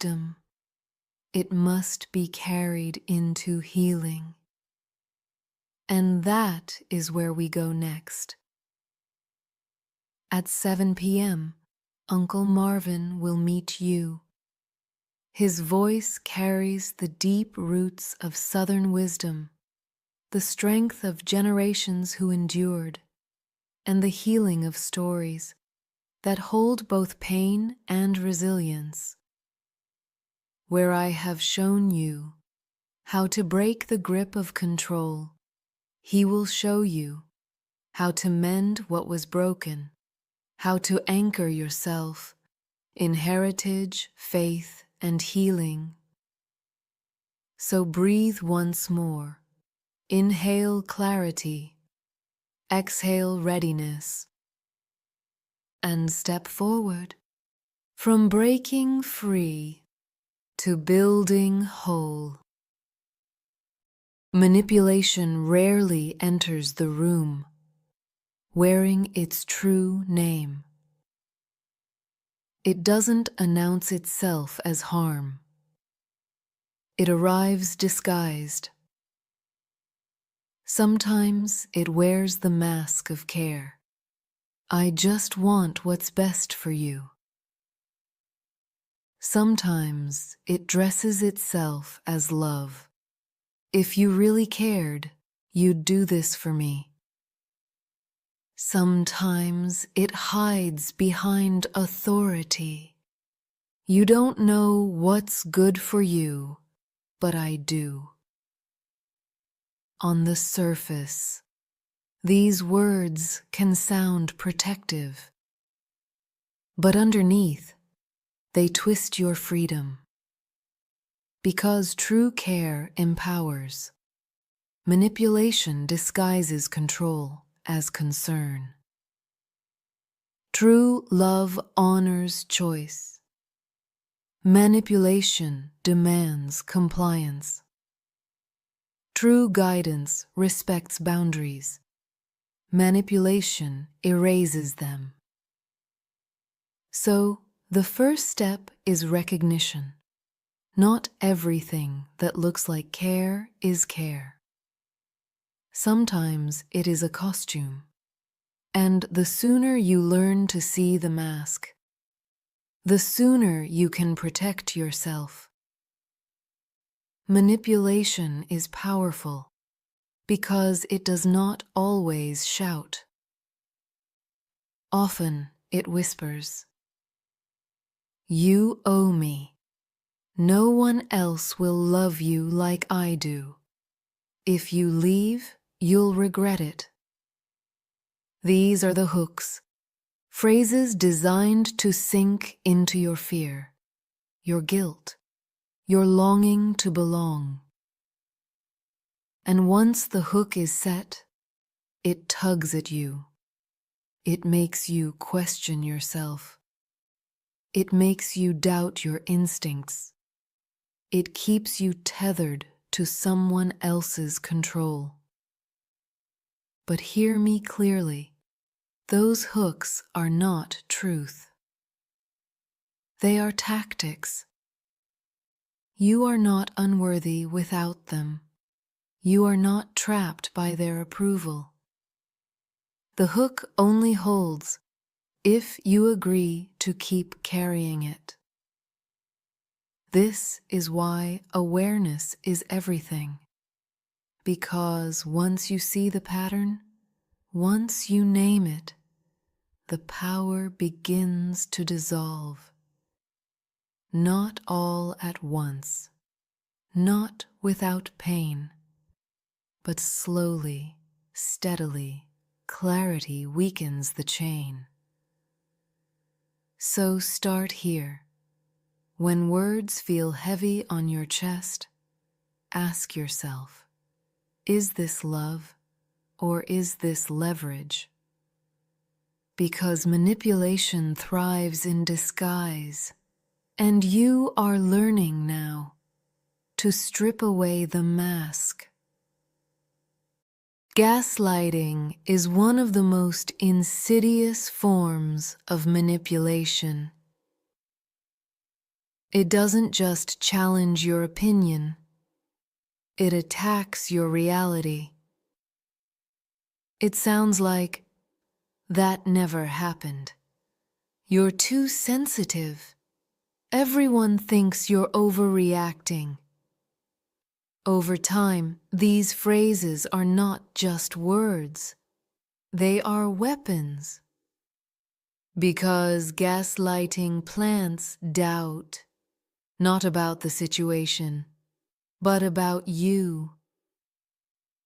wisdom. It must be carried into healing. And that is where we go next. At 7 p.m., Uncle Marvin will meet you. His voice carries the deep roots of Southern wisdom, the strength of generations who endured, and the healing of stories that hold both pain and resilience. Where I have shown you how to break the grip of control, he will show you how to mend what was broken, how to anchor yourself in heritage, faith, and healing. So breathe once more. Inhale clarity, exhale readiness, and step forward from breaking free to building whole. Manipulation rarely enters the room wearing its true name. It doesn't announce itself as harm. It arrives disguised. Sometimes it wears the mask of care. I just want what's best for you. Sometimes it dresses itself as love. If you really cared, you'd do this for me. Sometimes it hides behind authority. You don't know what's good for you, but I do. On the surface, these words can sound protective, but underneath, they twist your freedom. Because true care empowers, manipulation disguises control as concern. True love honors choice. Manipulation demands compliance. True guidance respects boundaries. Manipulation erases them. So, the first step is recognition. Not everything that looks like care is care. Sometimes it is a costume, and the sooner you learn to see the mask, the sooner you can protect yourself. Manipulation is powerful because it does not always shout. Often it whispers, "You owe me. No one else will love you like I do. If you leave, you'll regret it." These are the hooks, phrases designed to sink into your fear, your guilt, your longing to belong. And once the hook is set, it tugs at you. It makes you question yourself. It makes you doubt your instincts. It keeps you tethered to someone else's control. But hear me clearly, those hooks are not truth. They are tactics. You are not unworthy without them. You are not trapped by their approval. The hook only holds if you agree to keep carrying it. This is why awareness is everything. Because once you see the pattern, once you name it, the power begins to dissolve. Not all at once, not without pain, but slowly, steadily, clarity weakens the chain. So start here. When words feel heavy on your chest, ask yourself, is this love or is this leverage? Because manipulation thrives in disguise, and you are learning now to strip away the mask. Gaslighting is one of the most insidious forms of manipulation. It doesn't just challenge your opinion, it attacks your reality. It sounds like, "That never happened. You're too sensitive. Everyone thinks you're overreacting." Over time, these phrases are not just words. They are weapons. Because gaslighting plants doubt, not about the situation, but about you.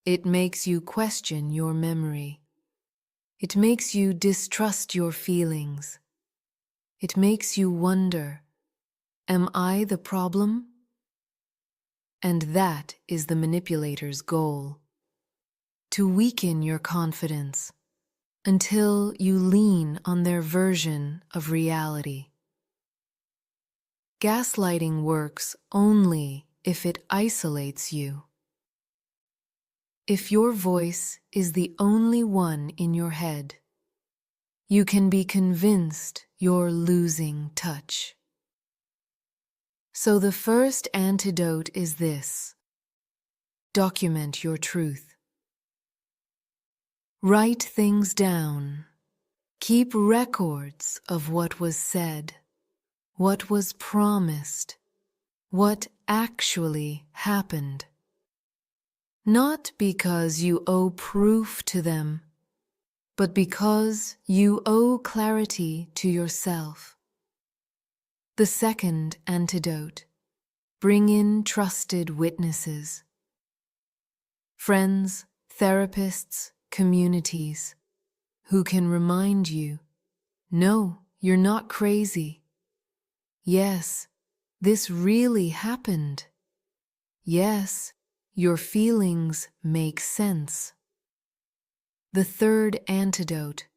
It makes you question your memory. It makes you distrust your feelings. It makes you wonder, am I the problem? And that is the manipulator's goal, to weaken your confidence until you lean on their version of reality. Gaslighting works only if it isolates you. If your voice is the only one in your head, you can be convinced you're losing touch. So the first antidote is this: document your truth. Write things down. Keep records of what was said, what was promised, what actually happened. Not because you owe proof to them, but because you owe clarity to yourself. The second antidote: bring in trusted witnesses. Friends, therapists, communities who can remind you, no, you're not crazy. Yes, this really happened. Yes, your feelings make sense. The third antidote: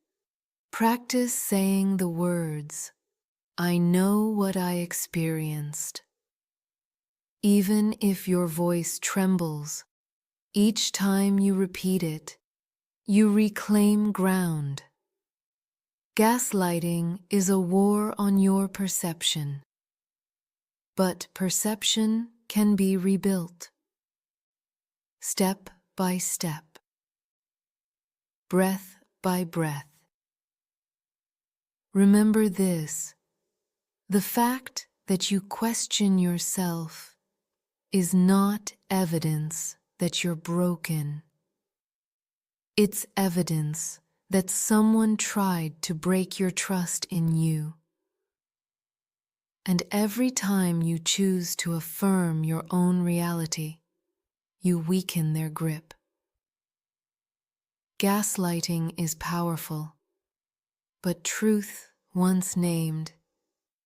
practice saying the words, "I know what I experienced." Even if your voice trembles, each time you repeat it, you reclaim ground. Gaslighting is a war on your perception. But perception can be rebuilt. Step by step. Breath by breath. Remember this: the fact that you question yourself is not evidence that you're broken. It's evidence that someone tried to break your trust in you. And every time you choose to affirm your own reality, you weaken their grip. Gaslighting is powerful, but truth, once named,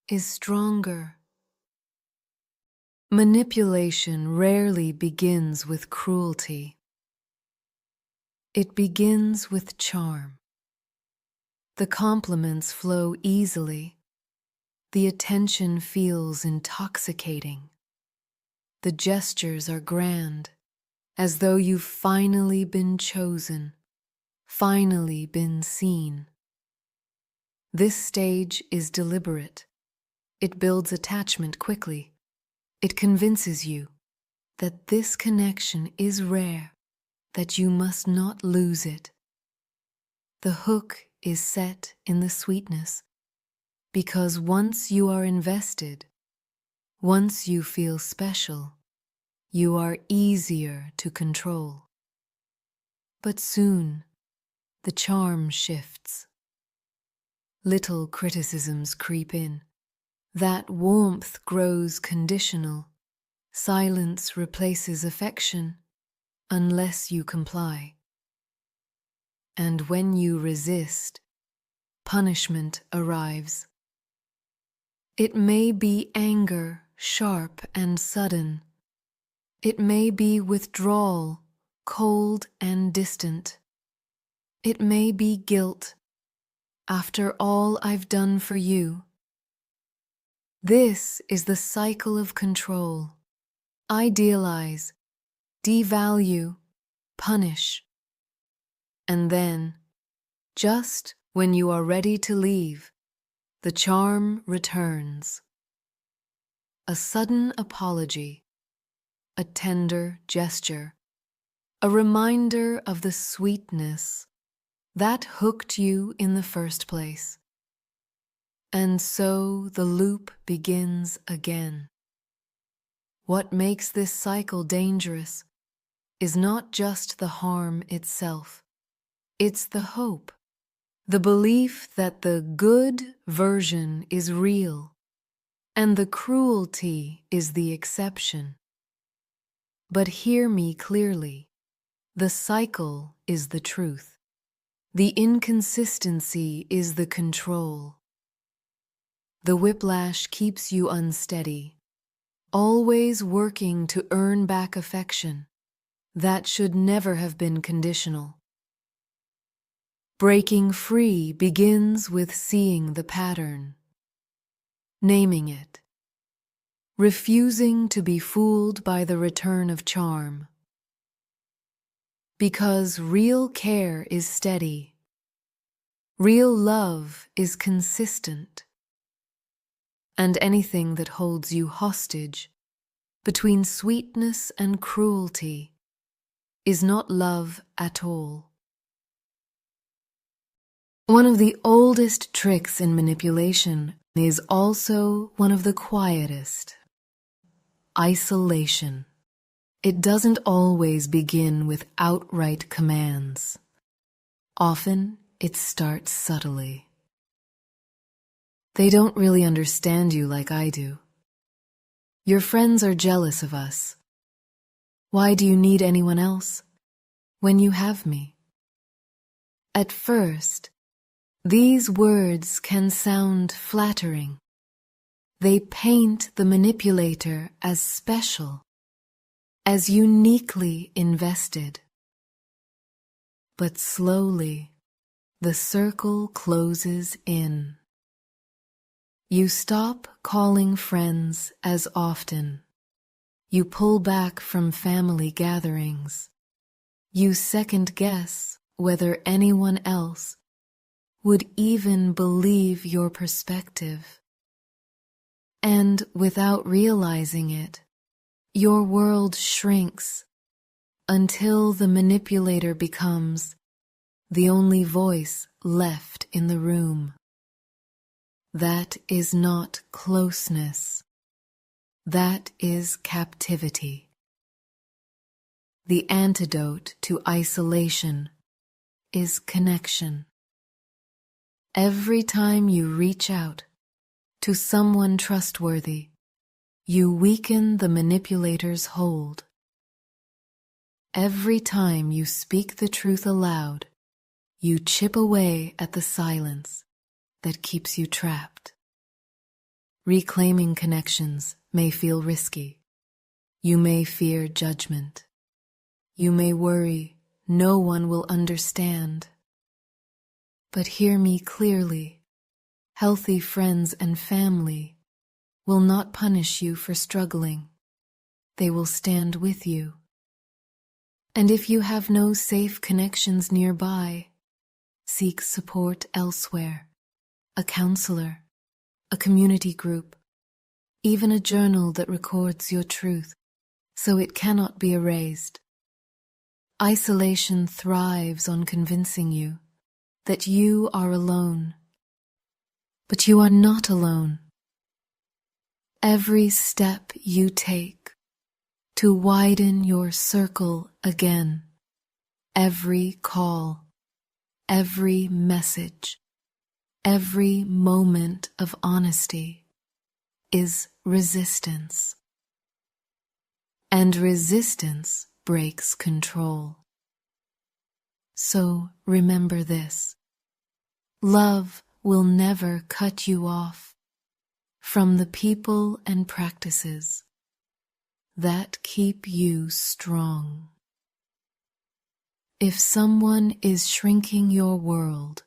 is stronger. Manipulation rarely begins with cruelty. It begins with charm. The compliments flow easily. The attention feels intoxicating. The gestures are grand, as though you've finally been chosen, finally been seen. This stage is deliberate. It builds attachment quickly. It convinces you that this connection is rare, that you must not lose it. The hook is set in the sweetness, because once you are invested, once you feel special, you are easier to control. But soon, the charm shifts. Little criticisms creep in. That warmth grows conditional. Silence replaces affection, unless you comply. And when you resist, punishment arrives. It may be anger, sharp and sudden. It may be withdrawal, cold and distant. It may be guilt. After all I've done for you. This is the cycle of control. Idealize, devalue, punish. And then, just when you are ready to leave, the charm returns. a sudden apology, a tender gesture, a reminder of the sweetness that hooked you in the first place. And so the loop begins again. What makes this cycle dangerous is not just the harm itself. It's the hope, the belief that the good version is real and the cruelty is the exception. But hear me clearly. The cycle is the truth. The inconsistency is the control. The whiplash keeps you unsteady, always working to earn back affection that should never have been conditional. Breaking free begins with seeing the pattern, naming it, refusing to be fooled by the return of charm. Because real care is steady, real love is consistent, and anything that holds you hostage between sweetness and cruelty is not love at all. One of the oldest tricks in manipulation is also one of the quietest: isolation. It doesn't always begin with outright commands. Often, it starts subtly. They don't really understand you like I do. Your friends are jealous of us. Why do you need anyone else when you have me? At first, these words can sound flattering. They paint the manipulator as special, as uniquely invested. But slowly, the circle closes in. You stop calling friends as often. You pull back from family gatherings. You second-guess whether anyone else would even believe your perspective. And without realizing it, your world shrinks until the manipulator becomes the only voice left in the room. That is not closeness. That is captivity. The antidote to isolation is connection. Every time you reach out to someone trustworthy, you weaken the manipulator's hold. Every time you speak the truth aloud, you chip away at the silence that keeps you trapped. Reclaiming connections may feel risky. You may fear judgment. You may worry no one will understand. But hear me clearly. Healthy friends and family will not punish you for struggling. They will stand with you. And if you have no safe connections nearby, seek support elsewhere. A counselor, a community group, even a journal that records your truth so it cannot be erased. Isolation thrives on convincing you that you are alone. But you are not alone. Every step you take to widen your circle again, every call, every message, every moment of honesty is resistance. And resistance breaks control. So remember this: love will never cut you off from the people and practices that keep you strong. If someone is shrinking your world,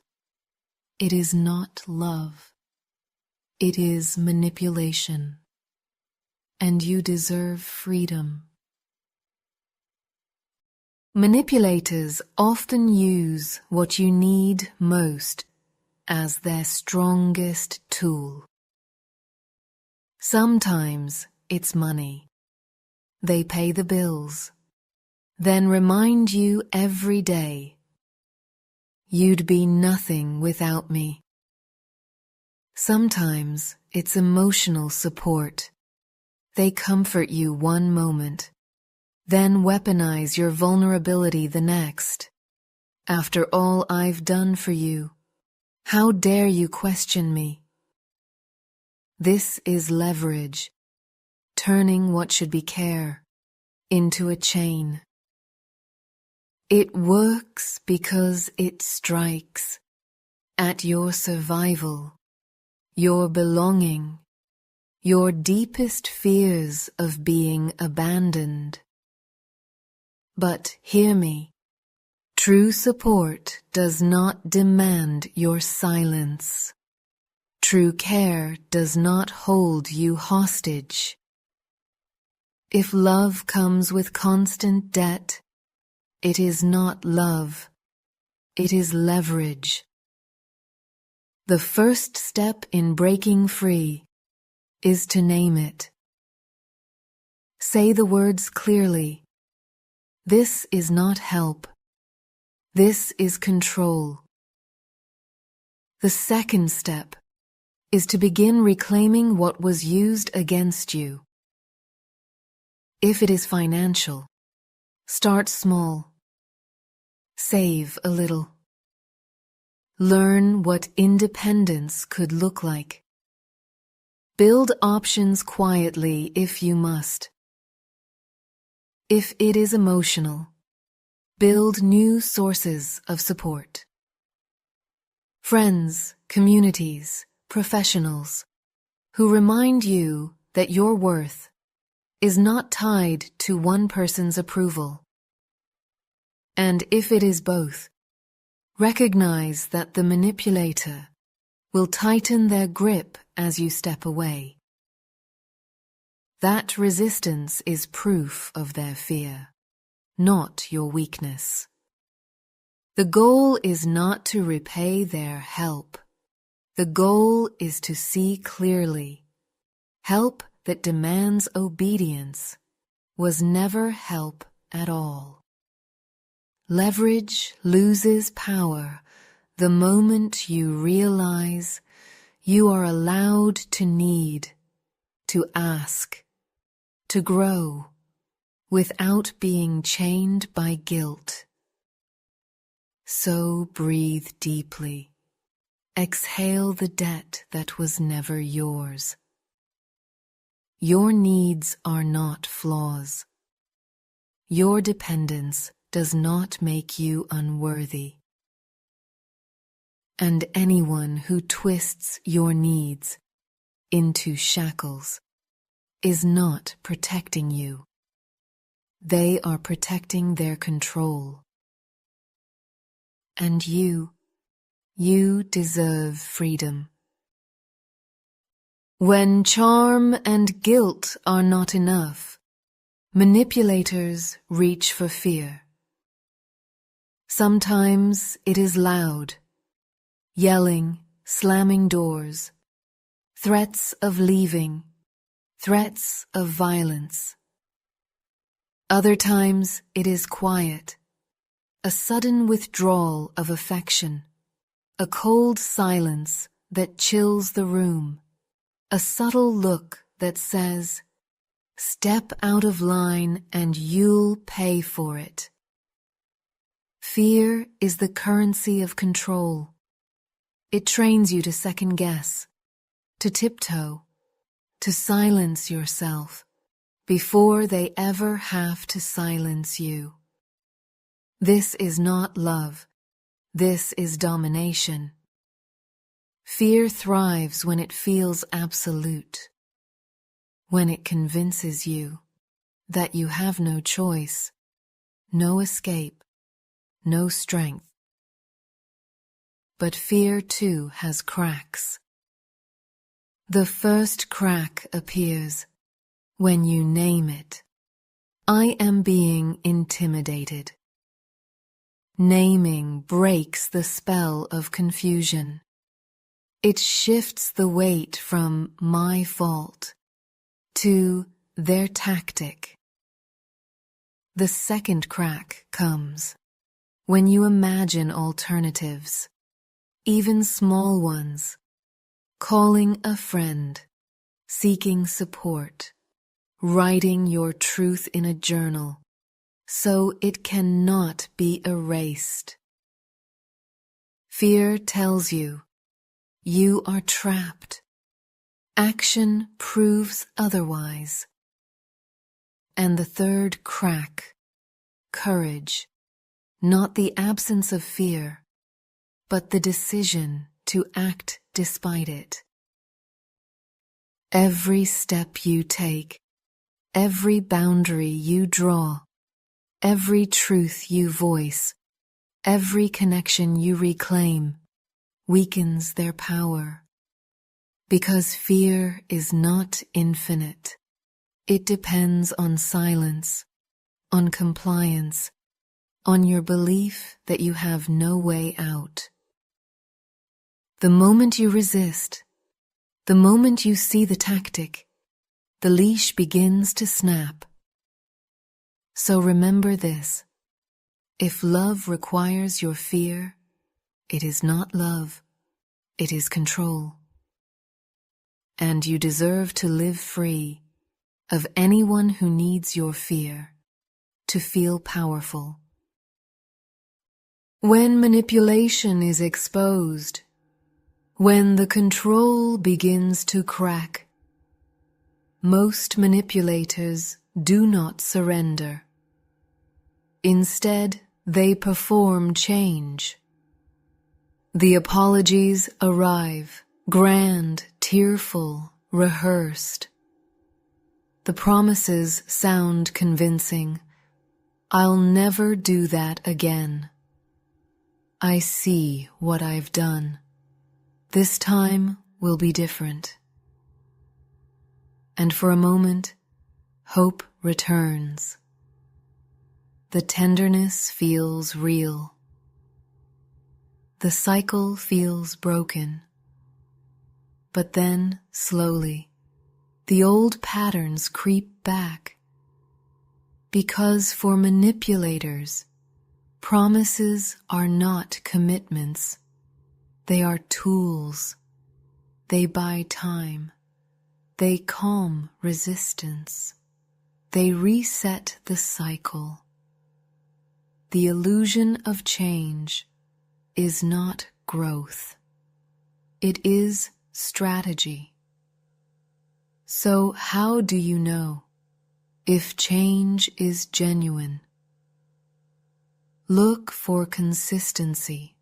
it is not love. It is manipulation. And you deserve freedom. Manipulators often use what you need most as their strongest tool. Sometimes it's money. They pay the bills, then remind you every day, you'd be nothing without me. Sometimes it's emotional support. They comfort you one moment, then weaponize your vulnerability the next. After all I've done for you, how dare you question me? This is leverage, turning what should be care into a chain. It works because it strikes at your survival, your belonging, your deepest fears of being abandoned. But hear me, true support does not demand your silence. True care does not hold you hostage. If love comes with constant debt, it is not love, it is leverage. The first step in breaking free is to name it. Say the words clearly. This is not help. This is control. The second step is to begin reclaiming what was used against you. If it is financial, start small. Save a little. Learn what independence could look like. Build options quietly if you must. If it is emotional, build new sources of support. Friends, communities, professionals who remind you that your worth is not tied to one person's approval. And if it is both, recognize that the manipulator will tighten their grip as you step away. That resistance is proof of their fear, not your weakness. The goal is not to repay their help. The goal is to see clearly. Help that demands obedience was never help at all. Leverage loses power the moment you realize you are allowed to need, to ask, to grow, without being chained by guilt. So breathe deeply. Exhale the debt that was never yours. Your needs are not flaws. Your dependence does not make you unworthy. And anyone who twists your needs into shackles is not protecting you. They are protecting their control. And you deserve freedom. When charm and guilt are not enough, manipulators reach for fear. Sometimes it is loud, yelling, slamming doors, threats of leaving, threats of violence. Other times it is quiet, a sudden withdrawal of affection, a cold silence that chills the room, a subtle look that says, "Step out of line and you'll pay for it." Fear is the currency of control. It trains you to second guess, to tiptoe, to silence yourself before they ever have to silence you. This is not love. This is domination. Fear thrives when it feels absolute, when it convinces you that you have no choice, no escape, no strength. But fear too has cracks. The first crack appears when you name it. I am being intimidated. Naming breaks the spell of confusion. It shifts the weight from my fault to their tactic. The second crack comes when you imagine alternatives, even small ones, calling a friend, seeking support, writing your truth in a journal so it cannot be erased. Fear tells you you are trapped. Action proves otherwise. And the third crack, courage, not the absence of fear, but the decision to act despite it. Every step you take, every boundary you draw, every truth you voice, every connection you reclaim, weakens their power. Because fear is not infinite. It depends on silence, on compliance, on your belief that you have no way out. The moment you resist, the moment you see the tactic, the leash begins to snap. So remember this: if love requires your fear, it is not love, it is control. And you deserve to live free of anyone who needs your fear to feel powerful. When manipulation is exposed, when the control begins to crack, most manipulators do not surrender. Instead, they perform change. The apologies arrive, grand, tearful, rehearsed. The promises sound convincing. I'll never do that again. I see what I've done. This time will be different. And for a moment, hope returns. The tenderness feels real. The cycle feels broken. But then, slowly, the old patterns creep back. Because for manipulators, promises are not commitments. They are tools. They buy time. They calm resistance. They reset the cycle. The illusion of change is not growth. It is strategy. So how do you know if change is genuine? Look for consistency,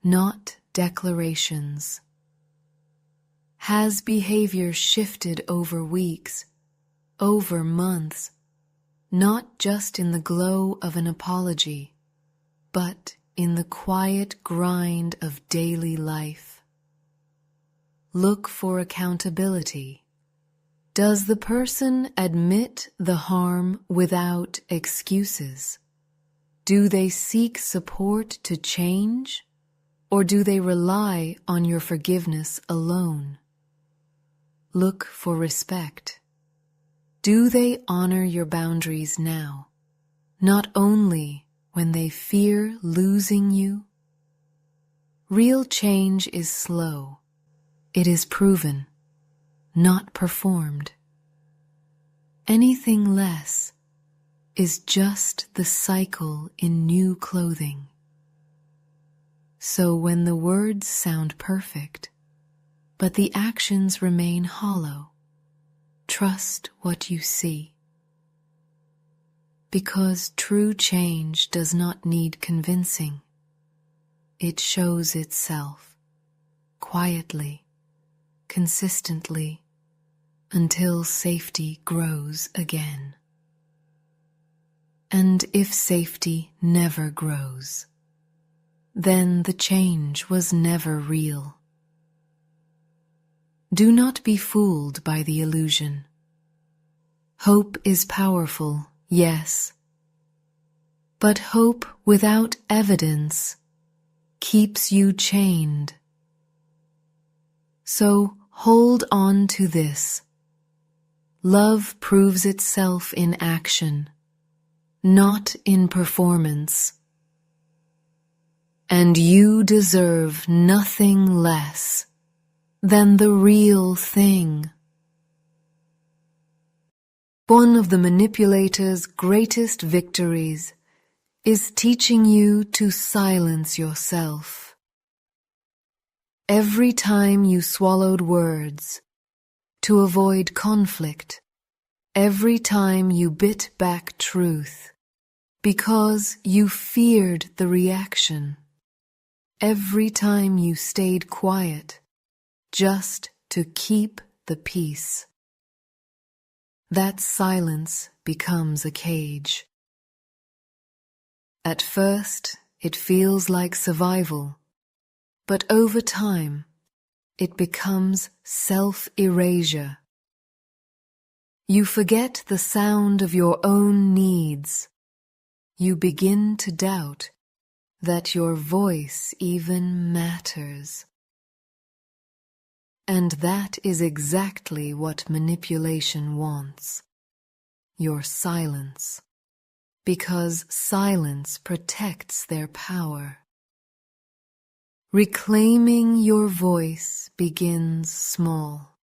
not declarations. Has behavior shifted over weeks, over months, not just in the glow of an apology, but in the quiet grind of daily life? Look for accountability. Does the person admit the harm without excuses? Do they seek support to change, or do they rely on your forgiveness alone? Look for respect. Do they honor your boundaries now, not only when they fear losing you? Real change is slow. It is proven, not performed. Anything less is just the cycle in new clothing. So when the words sound perfect, but the actions remain hollow, trust what you see. Because true change does not need convincing. It shows itself quietly, consistently, until safety grows again. And if safety never grows, then the change was never real. Do not be fooled by the illusion. Hope is powerful, yes, but hope without evidence keeps you chained. So hold on to this. Love proves itself in action, not in performance. And you deserve nothing less than the real thing. One of the manipulator's greatest victories is teaching you to silence yourself. Every time you swallowed words to avoid conflict, every time you bit back truth because you feared the reaction, every time you stayed quiet just to keep the peace, that silence becomes a cage. At first, it feels like survival, but over time, it becomes self-erasure. You forget the sound of your own needs. You begin to doubt that your voice even matters. And that is exactly what manipulation wants, your silence, because silence protects their power. Reclaiming your voice begins small.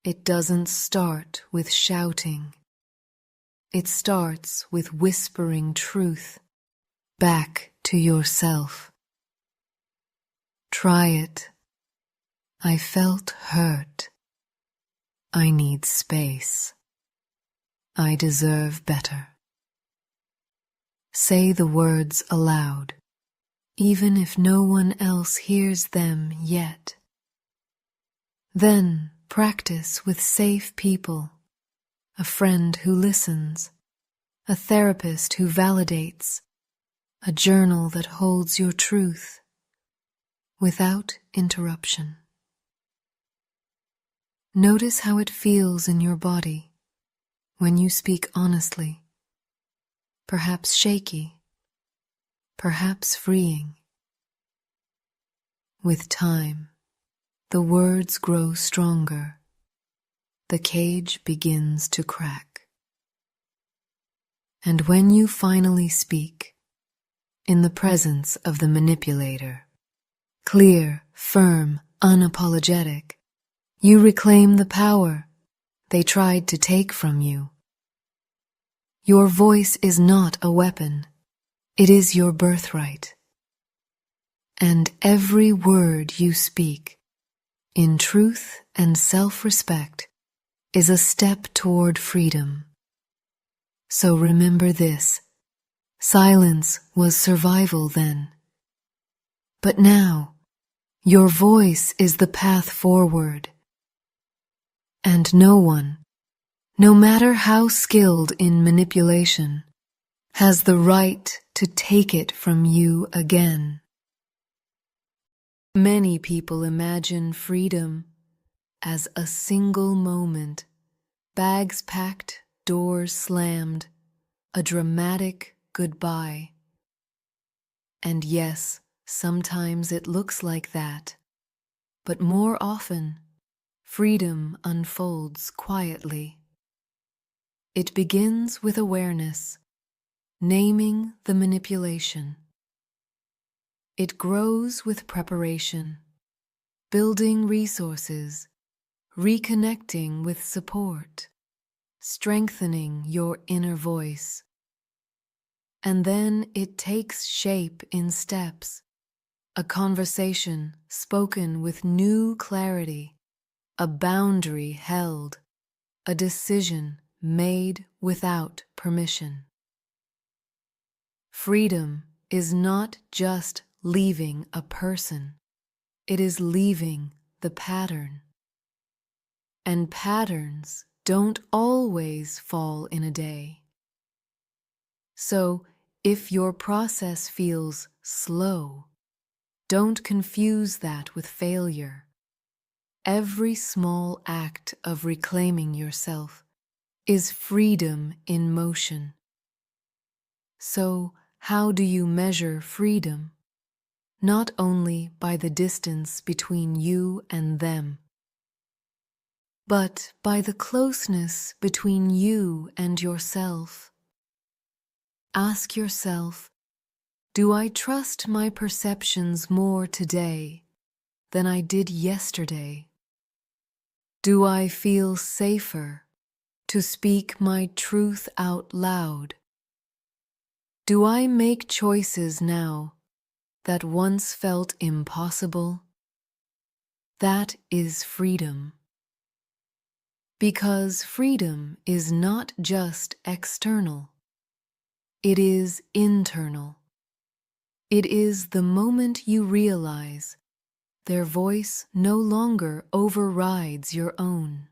It doesn't start with shouting. It starts with whispering truth back to yourself. Try it. I felt hurt. I need space. I deserve better. Say the words aloud, even if no one else hears them yet. Then practice with safe people, a friend who listens, a therapist who validates, a journal that holds your truth without interruption. Notice how it feels in your body when you speak honestly, perhaps shaky, perhaps freeing. With time, the words grow stronger. The cage begins to crack. And when you finally speak, in the presence of the manipulator, clear, firm, unapologetic, you reclaim the power they tried to take from you. Your voice is not a weapon. It is your birthright. And every word you speak, in truth and self-respect, is a step toward freedom. So remember this: silence was survival then. But now, your voice is the path forward. And no one, no matter how skilled in manipulation, has the right to take it from you again. Many people imagine freedom as a single moment, bags packed, doors slammed, a dramatic goodbye. And yes, sometimes it looks like that, but more often, freedom unfolds quietly. It begins with awareness, naming the manipulation. It grows with preparation, building resources, reconnecting with support, strengthening your inner voice. And then it takes shape in steps, a conversation spoken with new clarity, a boundary held, a decision made without permission. Freedom is not just leaving a person, it is leaving the pattern. And patterns don't always fall in a day. So, if your process feels slow, don't confuse that with failure. Every small act of reclaiming yourself is freedom in motion. So, how do you measure freedom? Not only by the distance between you and them, but by the closeness between you and yourself. Ask yourself, do I trust my perceptions more today than I did yesterday? Do I feel safer to speak my truth out loud? Do I make choices now that once felt impossible? That is freedom. Because freedom is not just external, it is internal. It is the moment you realize their voice no longer overrides your own.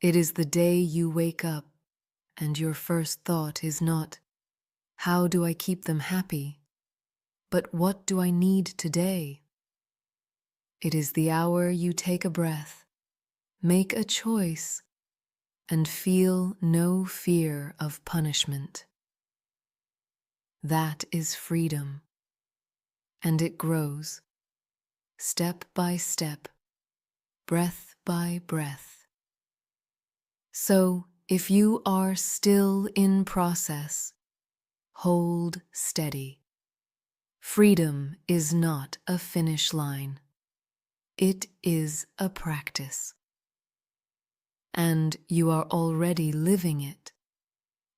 It is the day you wake up and your first thought is not, how do I keep them happy, but what do I need today? It is the hour you take a breath, make a choice, and feel no fear of punishment. That is freedom, and it grows, step by step, breath by breath. So, if you are still in process, hold steady. Freedom is not a finish line. It is a practice. And you are already living it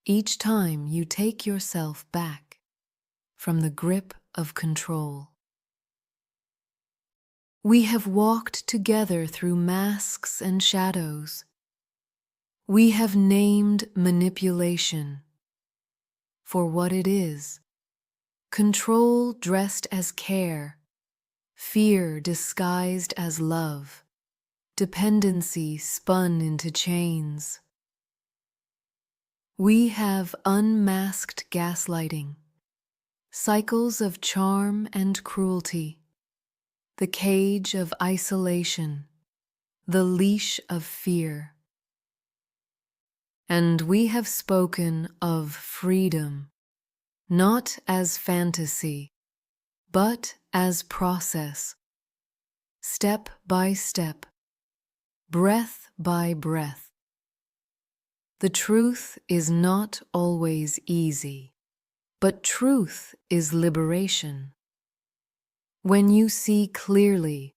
each time you take yourself back from the grip of control. We have walked together through masks and shadows. We have named manipulation for what it is: control dressed as care, fear disguised as love, dependency spun into chains. We have unmasked gaslighting, cycles of charm and cruelty, the cage of isolation, the leash of fear. And we have spoken of freedom, not as fantasy, but as process, step by step, breath by breath. The truth is not always easy, but truth is liberation. When you see clearly,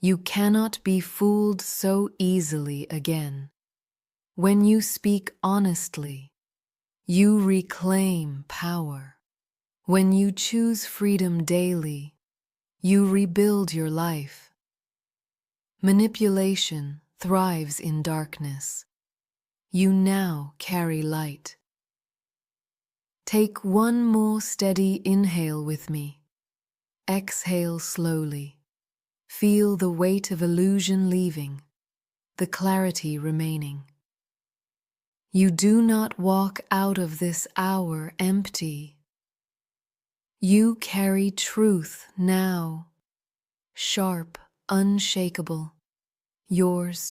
you cannot be fooled so easily again. When you speak honestly, you reclaim power. When you choose freedom daily, you rebuild your life. Manipulation thrives in darkness. You now carry light. Take one more steady inhale with me. Exhale slowly. Feel the weight of illusion leaving, the clarity remaining. You do not walk out of this hour empty. You carry truth now, sharp, unshakable, yours